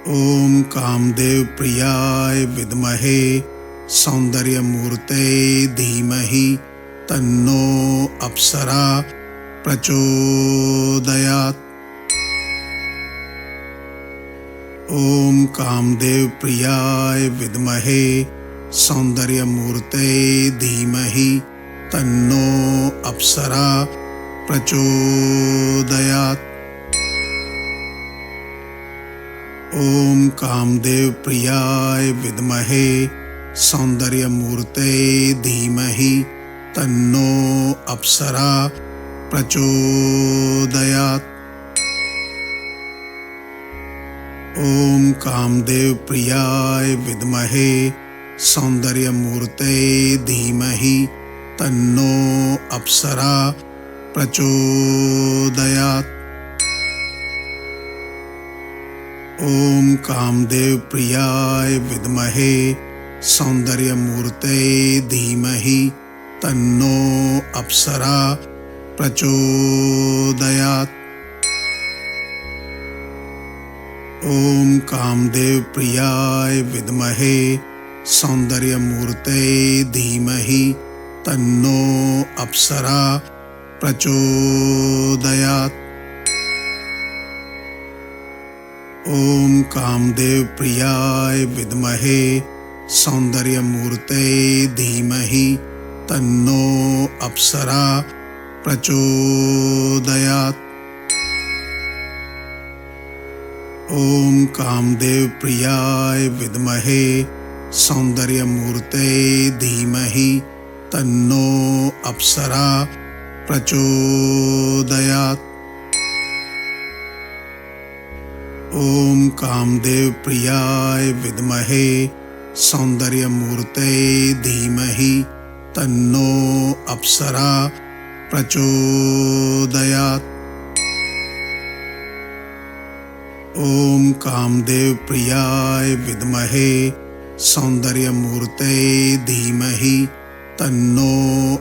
ओम कामदेव प्रियाय विद्महे सौंदर्यमूर्ते धीमहि तन्नो अप्सरा प्रचोदयात्। ओम कामदेव प्रियाय विद्महे सौंदर्यमूर्ते धीमहि तन्नो अप्सरा प्रचोदयात्। ओम कामदेव प्रियाय विद्महे सौंदर्यमूर्ते धीमहि तन्नो अप्सरा प्रचोदयात्। ओम कामदेव प्रियाय विद्महे सौंदर्यमूर्ते धीमहि तन्नो अप्सरा प्रचोदयात्। ओम कामदेव प्रियाय विद्महे सौंदर्यमूर्ते धीमहि तन्नो अप्सरा प्रचोदयात्। ओम कामदेव प्रियाय विद्महे सौंदर्यमूर्ते धीमहि तन्नो अप्सरा प्रचोदयात्। ओम कामदेव प्रियाय विद्महे सौंदर्यमूर्ते धीमहि तन्नो अप्सरा प्रचोदयात्। ओम कामदेव प्रियाय विद्महे सौंदर्यमूर्ते धीमहि तन्नो अप्सरा प्रचोदयात्। ओम कामदेव प्रियाय विद्महे सौंदर्यमूर्ते धीमहि तन्नो अप्सरा प्रचोदयात्। ओम कामदेव प्रियाय विद्महे सौंदर्यमूर्ते धीमहि तन्नो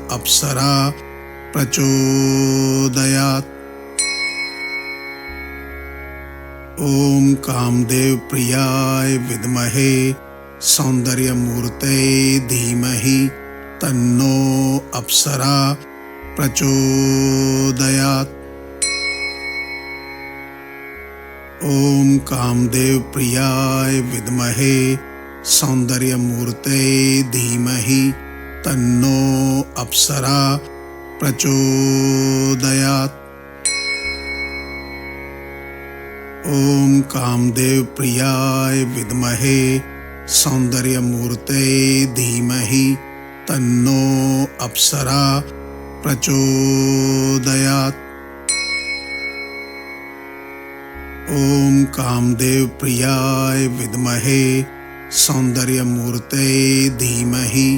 अप्सरा प्रचोदयात्। ओम कामदेव प्रियाय विद्महे सौंदर्यमूर्ते धीमहि तन्नो अप्सरा प्रचोदयात्। ओम कामदेव प्रियाय विद्महे सौंदर्यमूर्ते धीमहि तन्नो अप्सरा प्रचोदयात्। ओम कामदेव प्रियाय विद्महे सौंदर्यमूर्ते धीमहि तन्नो अप्सरा प्रचोदयात्। ओम कामदेव प्रियाय विद्महे सौंदर्यमूर्ते धीमहि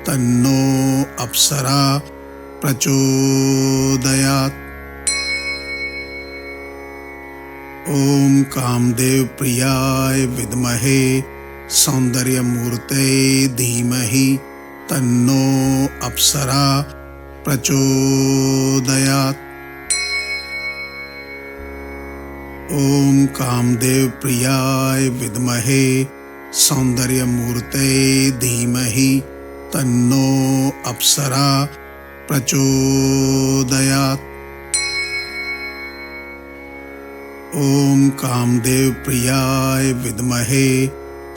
तन्नो अप्सरा प्रचोदयात्। ओम कामदेव प्रियाय विद्महे सौंदर्यमूर्ते धीमहि तन्नो अप्सरा प्रचोदयात्। ओम कामदेव प्रियाय विद्महे सौंदर्यमूर्ते धीमहि तन्नो अप्सरा प्रचोदयात्। ओम कामदेव प्रियाय विद्महे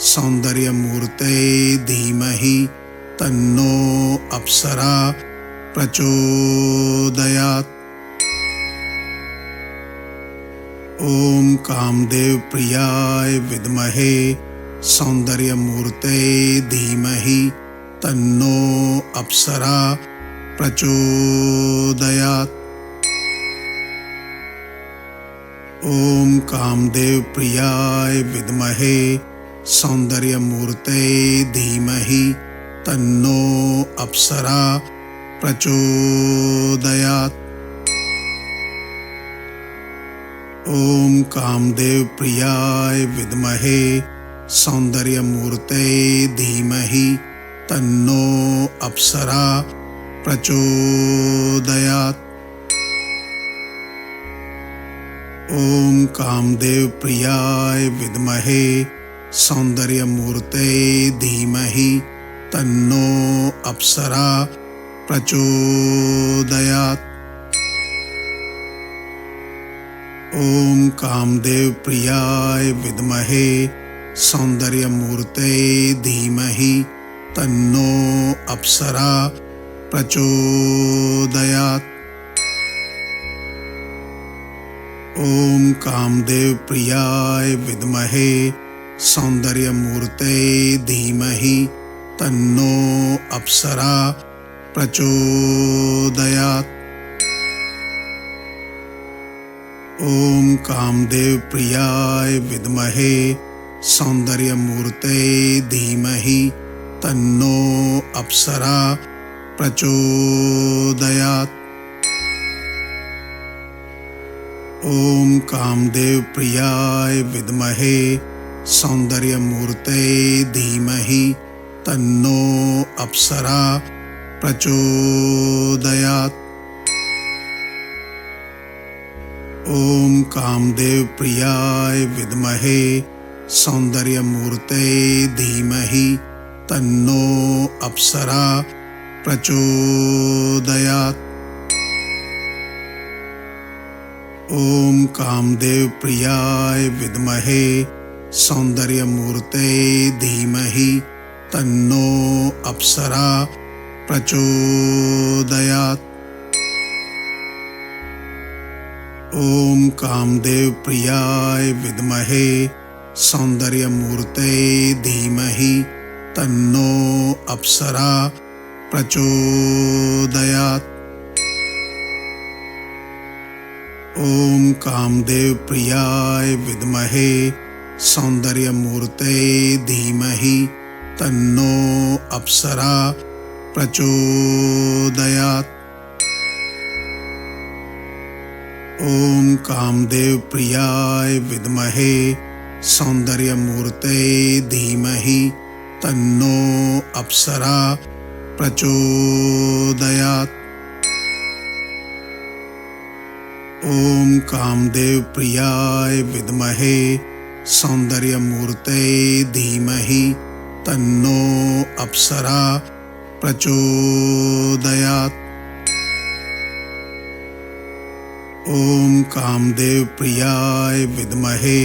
सौंदर्यमूर्ते धीमहि तन्नो अप्सरा प्रचोदयात्। ओम कामदेव प्रियाय विद्महे सौंदर्यमूर्ते धीमहि तन्नो अप्सरा प्रचोदयात्। ओम कामदेव प्रियाय विद्महे सौंदर्यमूर्ते धीमहि तन्नो अप्सरा प्रचोदयात्। ओम कामदेव प्रियाय विद्महे सौंदर्यमूर्ते धीमहि तन्नो अप्सरा प्रचोदयात्। ओम कामदेव प्रियाय विद्महे सौंदर्यमूर्ते धीमहि तन्नो अप्सरा प्रचोदयात्। ओम कामदेव प्रियाय विद्महे सौंदर्यमूर्ते धीमहि तन्नो अप्सरा प्रचोदयात्। ओम कामदेव प्रियाय विद्महे सौंदर्यमूर्ते धीमहि तन्नो अप्सरा प्रचोदयात्। ओम कामदेव प्रियाय विद्महे सौंदर्यमूर्ते धीमहि तन्नो अप्सरा प्रचोदयात्। ओम कामदेव प्रियाय विद्महे सौंदर्यमूर्ते धीमहि तन्नो अप्सरा प्रचोदयात्। ओम कामदेव प्रियाय विद्महे सौंदर्यमूर्ते धीमहि तन्नो अप्सरा प्रचोदयात्। ओम कामदेव प्रियाय विद्महे सौंदर्यमूर्ते धीमहि तन्नो अप्सरा प्रचोदयात्। ओम कामदेव प्रियाय विद्महे सौंदर्यमूर्ते धीमहि तन्नो अप्सरा प्रचोदयात्। ओम कामदेव प्रियाय विद्महे सौंदर्यमूर्ते धीमहि तन्नो अप्सरा प्रचोदयात्। ओम कामदेव प्रियाय विद्महे सौंदर्यमूर्ते धीमहि तन्नो अप्सरा प्रचोदयात्। ओम कामदेव प्रियाय विद्महे सौंदर्यमूर्ते धीमहि तन्नो अप्सरा प्रचोदयात्। ओम कामदेव प्रियाय विद्महे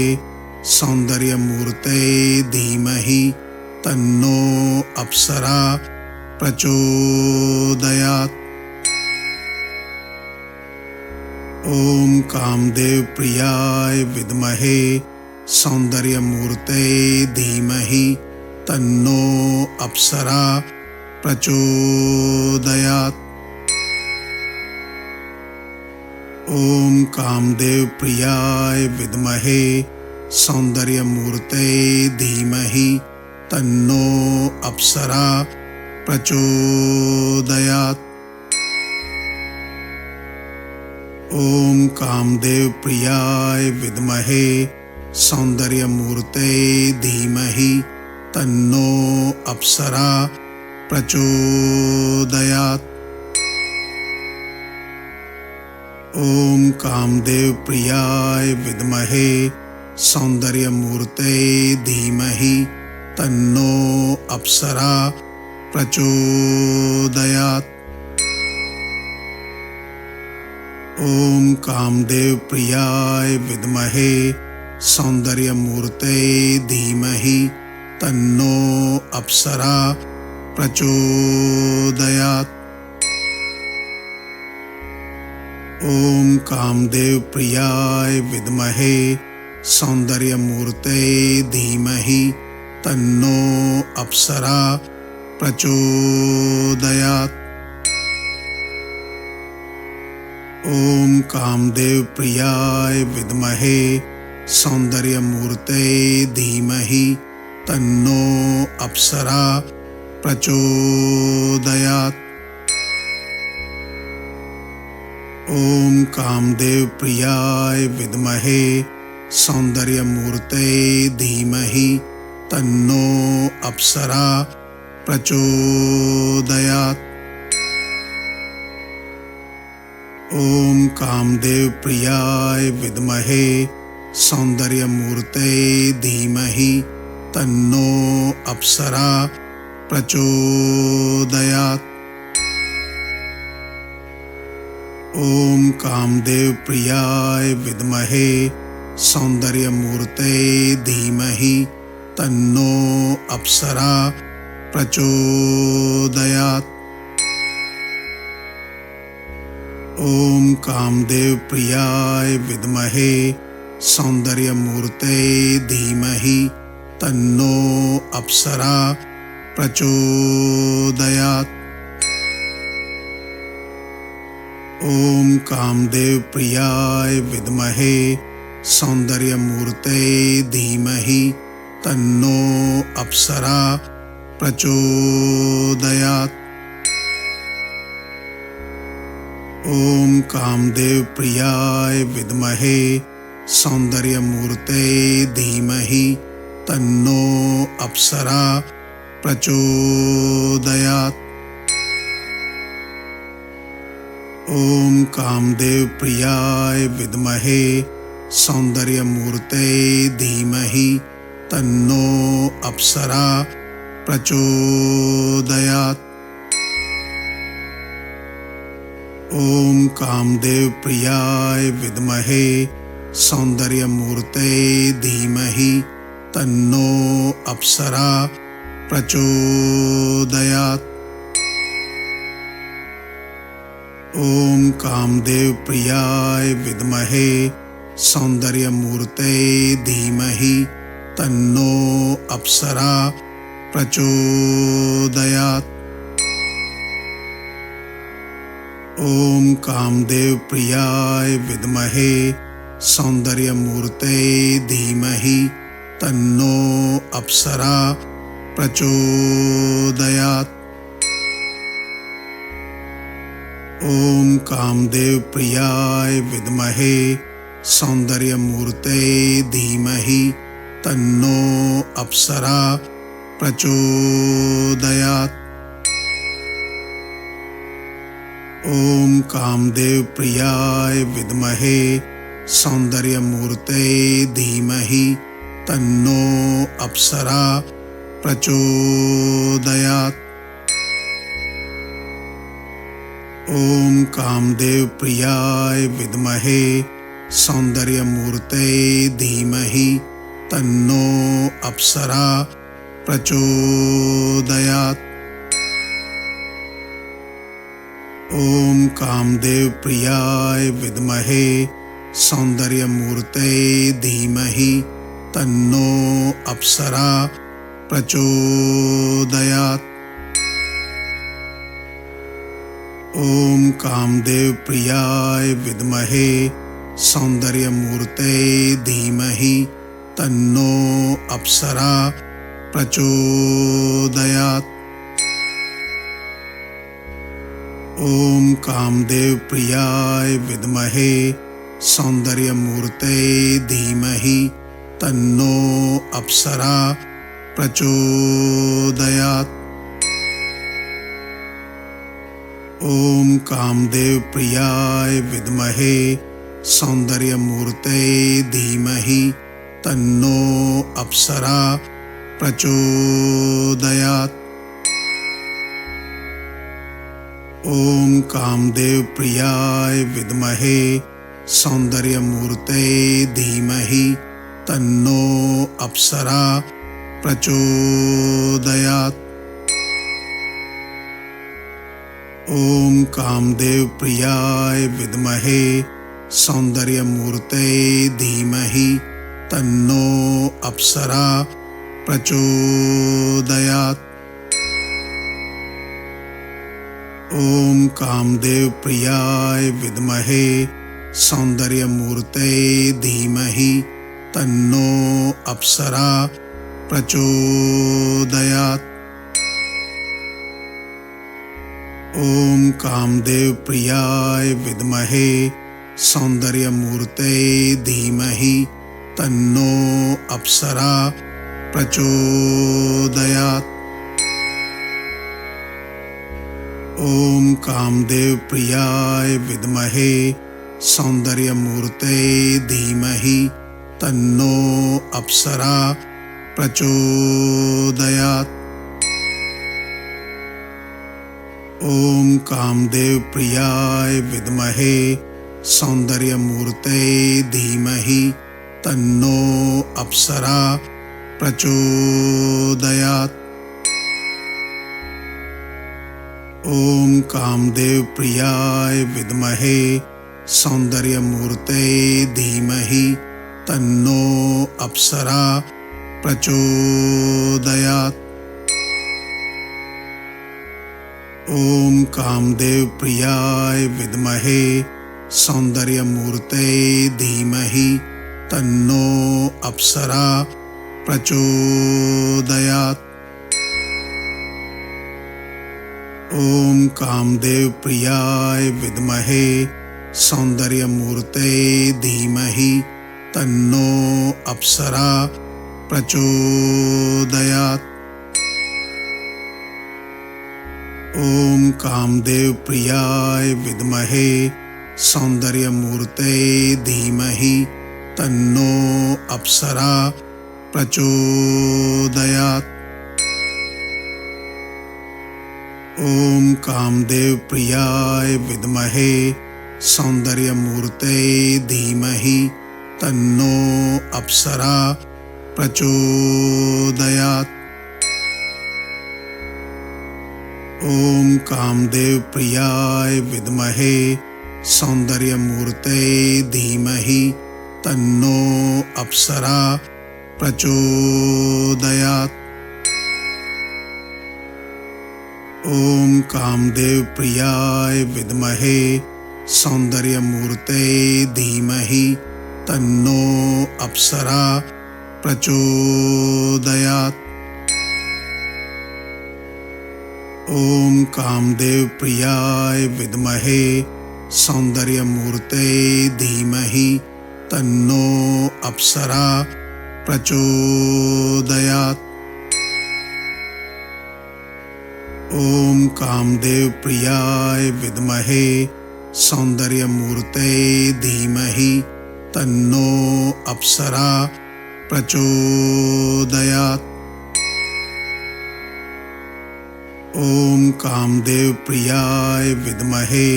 सौंदर्यमूर्ते धीमहि तन्नो अप्सरा प्रचोदयात्। ओम कामदेव प्रियाय विद्महे सौंदर्यमूर्ते धीमहि तन्नो अप्सरा प्रचोदयात्। ओम कामदेव प्रियाय विद्महे सौंदर्यमूर्ते धीमहि तन्नो अप्सरा प्रचोदयात्। ओम कामदेव प्रियाय विद्महे सौंदर्यमूर्ते धीमहि तन्नो अप्सरा प्रचोदयात्। ओम कामदेव प्रियाय विद्महे सौंदर्यमूर्ते धीमहि तन्नो अप्सरा प्रचोदयात्। ओम कामदेव प्रियाय विद्महे सौंदर्यमूर्ते धीमहि तन्नो अप्सरा प्रचोदयात्। ओम कामदेव प्रियाय विद्महे सौंदर्यमूर्ते धीमहि तन्नो अप्सरा प्रचोदयात्। ओम कामदेव प्रियाय विद्महे सौंदर्यमूर्ते धीमहि तन्नो अप्सरा प्रचोदयात्। ओम कामदेव प्रियाय विद्महे सौंदर्यमूर्ते धीमहि तन्नो अप्सरा प्रचोदयात्। ओम कामदेव प्रियाय विद्महे सौंदर्यमूर्ते धीमहि तन्नो अप्सरा प्रचोदयात्। ओम कामदेव प्रियाय विद्महे सौंदर्यमूर्ते धीमहि तन्नो अप्सरा प्रचोदयात्। ओम कामदेव प्रियाय विद्महे सौंदर्यमूर्ते धीमहि तन्नो अप्सरा प्रचोदयात्। ओम कामदेव प्रियाय विद्महे सौंदर्यमूर्ते धीमहि तन्नो अप्सरा प्रचोदयात्। ओम कामदेव प्रियाय विद्महे सौंदर्यमूर्ते धीमहि तन्नो अप्सरा प्रचोदयात्। ओम कामदेव प्रियाय विद्महे सौंदर्यमूर्ते धीमहि तन्नो अप्सरा प्रचोदयात्। ओम कामदेव प्रियाय विद्महे सौंदर्यमूर्ते धीमहि तन्नो अप्सरा प्रचोदयात्। ओम कामदेव प्रियाय विद्महे सौंदर्यमूर्ते धीमहि तन्नो अप्सरा प्रचोदयात्। ओम कामदेव प्रियाय विद्महे सौंदर्यमूर्ते धीमहि तन्नो अप्सरा प्रचोदयात्। ओम कामदेव प्रियाय विद्महे सौंदर्यमूर्ते धीमहि तन्नो अप्सरा प्रचोदयात्। ओम कामदेव प्रियाय विद्महे सौंदर्यमूर्ते धीमहि तन्नो अप्सरा प्रचोदयात्। ओम कामदेव प्रियाय विद्महे सौंदर्यमूर्ते धीमहि तन्नो अप्सरा प्रचोदयात्। ओम कामदेव प्रियाय विद्महे सौंदर्यमूर्ते धीमहि तन्नो अप्सरा प्रचोदयात्। ओम कामदेव प्रियाय विद्महे सौंदर्यमूर्ते धीमहि तन्नो अप्सरा प्रचोदयात्। ओम कामदेव प्रियाय विद्महे सौंदर्यमूर्ते धीमहि तन्नो अप्सरा प्रचोदयात्। ओम कामदेव प्रियाय विद्महे सौंदर्यमूर्ते धीमहि तन्नो अप्सरा प्रचोदयात्। ओम कामदेव प्रियाय विद्महे सौंदर्यमूर्ते धीमहि तन्नो अप्सरा प्रचोदयात्। ओम कामदेव प्रियाय विद्महे सौंदर्यमूर्ते धीमहि तन्नो अप्सरा प्रचोदयात्। ओम कामदेव प्रियाय विद्महे सौंदर्यमूर्ते धीमहि तन्नो अप्सरा प्रचोदयात्। ओम कामदेव प्रियाय विद्महे सौंदर्यमूर्ते धीमहि तन्नो अप्सरा प्रचोदयात्। ओम कामदेव प्रियाय विद्महे सौंदर्यमूर्ते धीमहि तन्नो अप्सरा प्रचोदयात्। ओम कामदेव प्रियाय विद्महे सौंदर्यमूर्ते धीमहि तन्नो अप्सरा प्रचोदयात्। ओम कामदेव प्रियाय विद्महे सौंदर्यमूर्ते धीमहि तन्नो अप्सरा प्रचोदयात्। ओम कामदेव प्रियाय विद्महे सौंदर्यमूर्ते धीमहि तन्नो अप्सरा प्रचोदयात्। ओम कामदेव प्रियाय विद्महे सौंदर्यमूर्ते धीमहि तन्नो अप्सरा प्रचोदयात्। ओम कामदेव प्रियाय विद्महे सौंदर्यमूर्ते धीमहि तन्नो अप्सरा प्रचोदयात्। ओम कामदेव प्रियाय विद्महे सौंदर्यमूर्ते धीमहि तन्नो अप्सरा प्रचोदयात्। ओम कामदेव प्रियाय विद्महे सौंदर्यमूर्ते धीमहि तन्नो अप्सरा प्रचोदयात्। ओम कामदेव प्रियाय विद्महे सौंदर्यमूर्ते धीमहि तन्नो अप्सरा प्रचोदयात्। ओम कामदेव प्रियाय विद्महे सौंदर्यमूर्ते धीमहि तन्नो अप्सरा प्रचोदयात्। ओम कामदेव प्रियाय विद्महे सौंदर्यमूर्ते धीमहि तन्नो अप्सरा प्रचोदयात्। ओम कामदेव प्रियाय विद्महे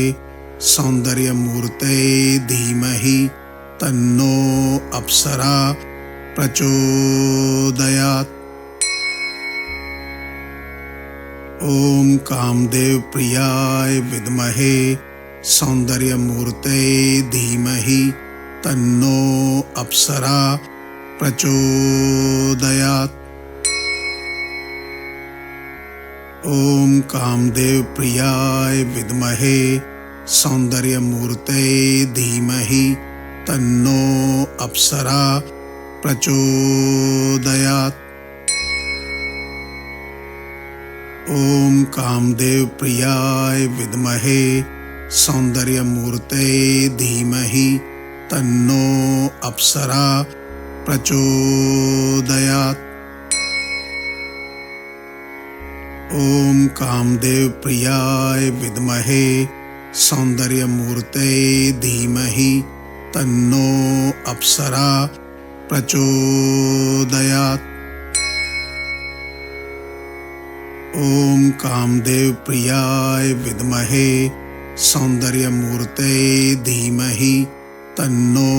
सौंदर्यमूर्ते धीमहि तन्नो अप्सरा प्रचोदयात्। ओम कामदेव प्रियाय विद्महे सौंदर्यमूर्ते धीमहि तन्नो अप्सरा प्रचोदयात्। ओम कामदेव प्रियाय विद्महे सौंदर्यमूर्ते धीमहि तन्नो अप्सरा प्रचोदयात्। ओम कामदेव प्रियाय विद्महे सौंदर्यमूर्ते धीमहि तन्नो अप्सरा प्रचोदयात्। ओम कामदेव प्रियाय विद्महे सौंदर्यमूर्ते धीमहि तन्नो अप्सरा प्रचोदयात्। ओम कामदेव प्रियाय विद्महे सौंदर्यमूर्ते धीमहि तन्नो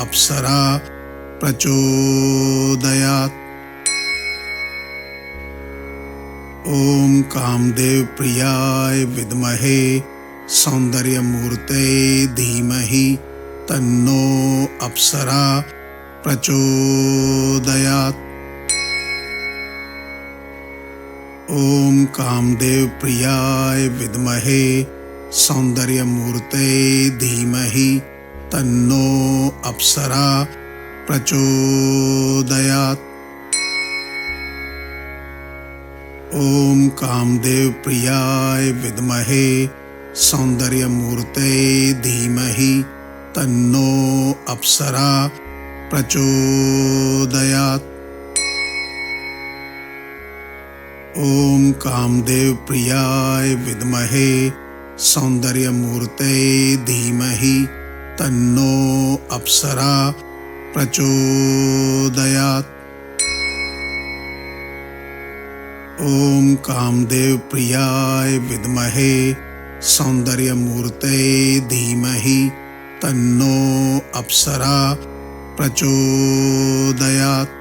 अप्सरा प्रचोदयात्। ओम कामदेव प्रियाय विद्महे सौंदर्यमूर्ते धीमहि तन्नो अप्सरा प्रचोदयात्। ओम कामदेव प्रियाय विद्महे सौंदर्यमूर्ते धीमहि तन्नो अप्सरा प्रचोदयात्। ओम कामदेव प्रियाय विद्महे सौंदर्यमूर्ते धीमहि तन्नो अप्सरा प्रचोदयात्। ओम कामदेव प्रियाय विद्महे सौंदर्यमूर्ते धीमहि तन्नो अप्सरा प्रचोदयात्। ओम कामदेव प्रियाय विद्महे सौंदर्यमूर्ते धीमहि तन्नो अप्सरा प्रचोदयात्।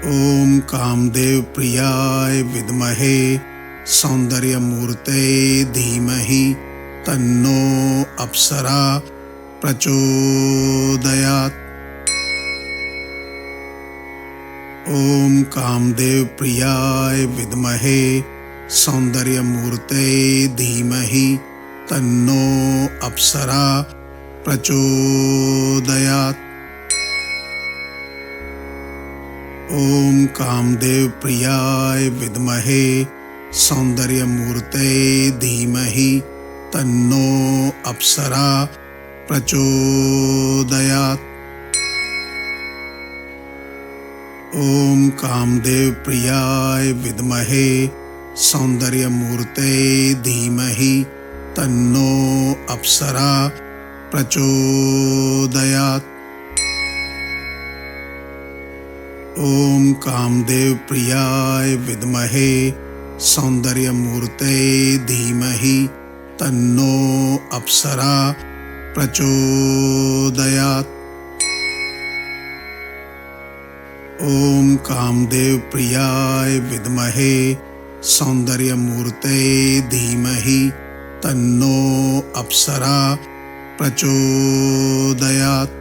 ओम कामदेव प्रियाय विद्महे सौंदर्यमूर्ते धीमहि तन्नो अप्सरा प्रचोदयात्। ओम कामदेव प्रियाय विद्महे सौंदर्यमूर्ते धीमहि तन्नो अप्सरा प्रचोदयात्। ओम कामदेव प्रियाय विद्महे सौंदर्यमूर्ते धीमहि तन्नो अप्सरा प्रचोदयात्। ओम कामदेव प्रियाय विद्महे सौंदर्यमूर्ते धीमहि तन्नो अप्सरा प्रचोदयात्। ओम कामदेव प्रियाय विद्महे सौंदर्यमूर्ते धीमहि तन्नो अप्सरा प्रचोदयात्। ओम कामदेव प्रियाय विद्महे सौंदर्यमूर्ते धीमहि तन्नो अप्सरा प्रचोदयात्।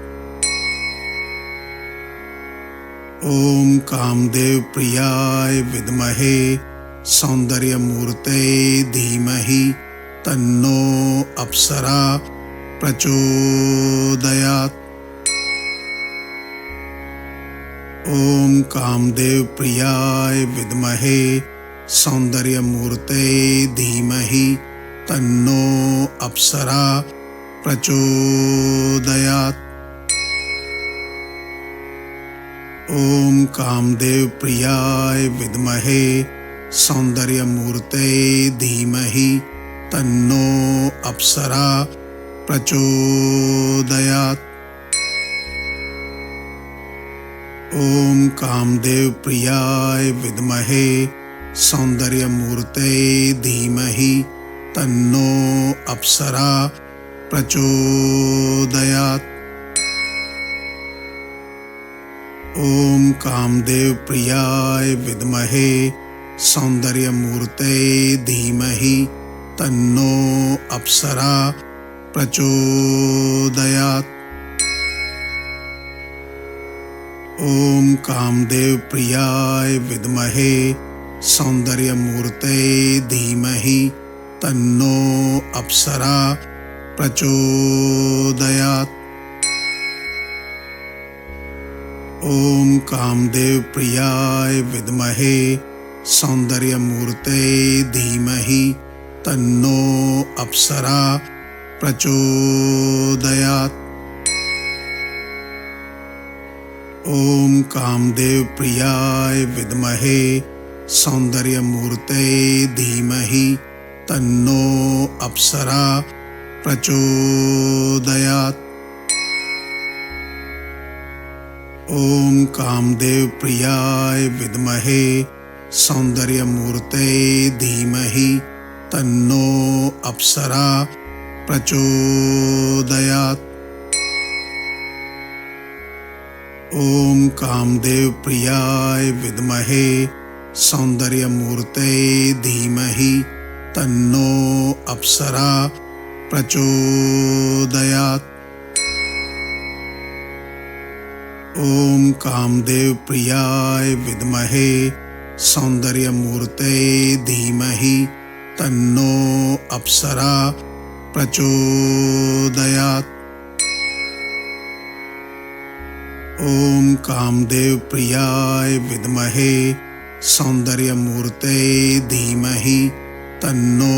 ओम कामदेव प्रियाय विद्महे सौंदर्यमूर्ते धीमहि तन्नो अप्सरा प्रचोदयात्। ओम कामदेव प्रियाय विद्महे सौंदर्यमूर्ते धीमहि तन्नो अप्सरा प्रचोदयात्। ओम कामदेव प्रियाय विद्महे सौंदर्यमूर्ते धीमहि तन्नो अप्सरा प्रचोदयात्। ओम कामदेव प्रियाय विद्महे सौंदर्यमूर्ते धीमहि तन्नो अप्सरा प्रचोदयात्। ओम कामदेव प्रियाय विद्महे सौंदर्यमूर्ते धीमहि तन्नो अप्सरा प्रचोदयात्। ओम कामदेव प्रियाय विद्महे सौंदर्यमूर्ते धीमहि तन्नो अप्सरा प्रचोदयात्। ओम कामदेव प्रियाय विद्महे सौंदर्यमूर्ते धीमहि तन्नो अप्सरा प्रचोदयात्। ओम कामदेव प्रियाय विद्महे सौंदर्यमूर्ते धीमहि तन्नो अप्सरा प्रचोदयात्। ओम कामदेव प्रियाय विद्महे सौंदर्यमूर्ते धीमहि तन्नो अप्सरा प्रचोदयात्। ओम कामदेव प्रियाय विद्महे सौंदर्यमूर्ते धीमहि तन्नो अप्सरा प्रचोदयात्। ओम कामदेव प्रियाय विद्महे सौंदर्यमूर्ते धीमहि तन्नो अप्सरा प्रचोदयात्। ओम कामदेव प्रियाय विद्महे सौंदर्यमूर्ते धीमहि तन्नो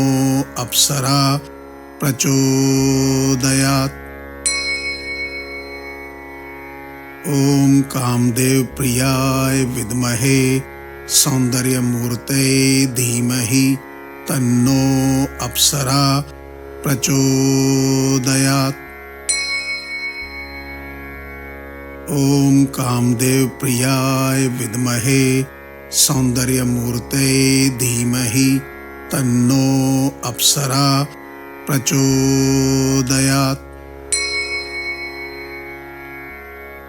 अप्सरा प्रचोदयात्। ओम कामदेव प्रियाय विद्महे सौंदर्यमूर्ते धीमहि तन्नो अप्सरा प्रचोदयात्। ओम कामदेव प्रियाय विद्महे सौंदर्यमूर्ते धीमहि तन्नो अप्सरा प्रचोदयात्।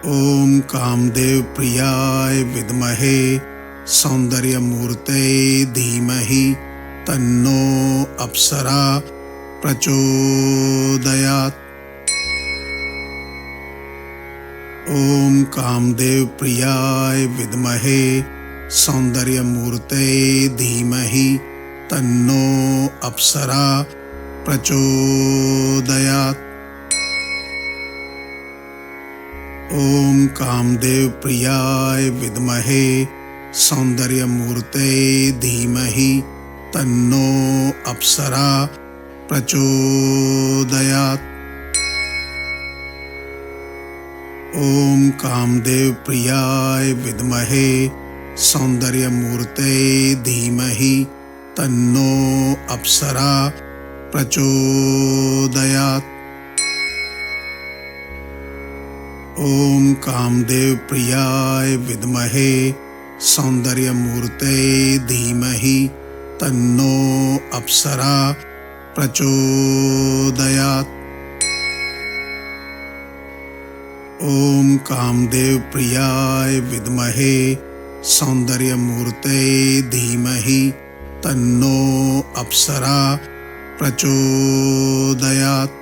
ओम कामदेव प्रियाय विद्महे सौंदर्यमूर्ते धीमहि तन्नो अप्सरा प्रचोदयात्। ओम कामदेव प्रियाय विद्महे सौंदर्यमूर्ते धीमहि तन्नो अप्सरा प्रचोदयात्। ओम कामदेव प्रियाय विद्महे सौंदर्यमूर्ते धीमहि तन्नो अप्सरा प्रचोदयात्। ओम कामदेव प्रियाय विद्महे सौंदर्यमूर्ते धीमहि तन्नो अप्सरा प्रचोदयात्। ओम कामदेव प्रियाय विद्महे सौंदर्यमूर्ते धीमहि तन्नो अप्सरा प्रचोदयात्। ओम कामदेव प्रियाय विद्महे सौंदर्यमूर्ते धीमहि तन्नो अप्सरा प्रचोदयात्।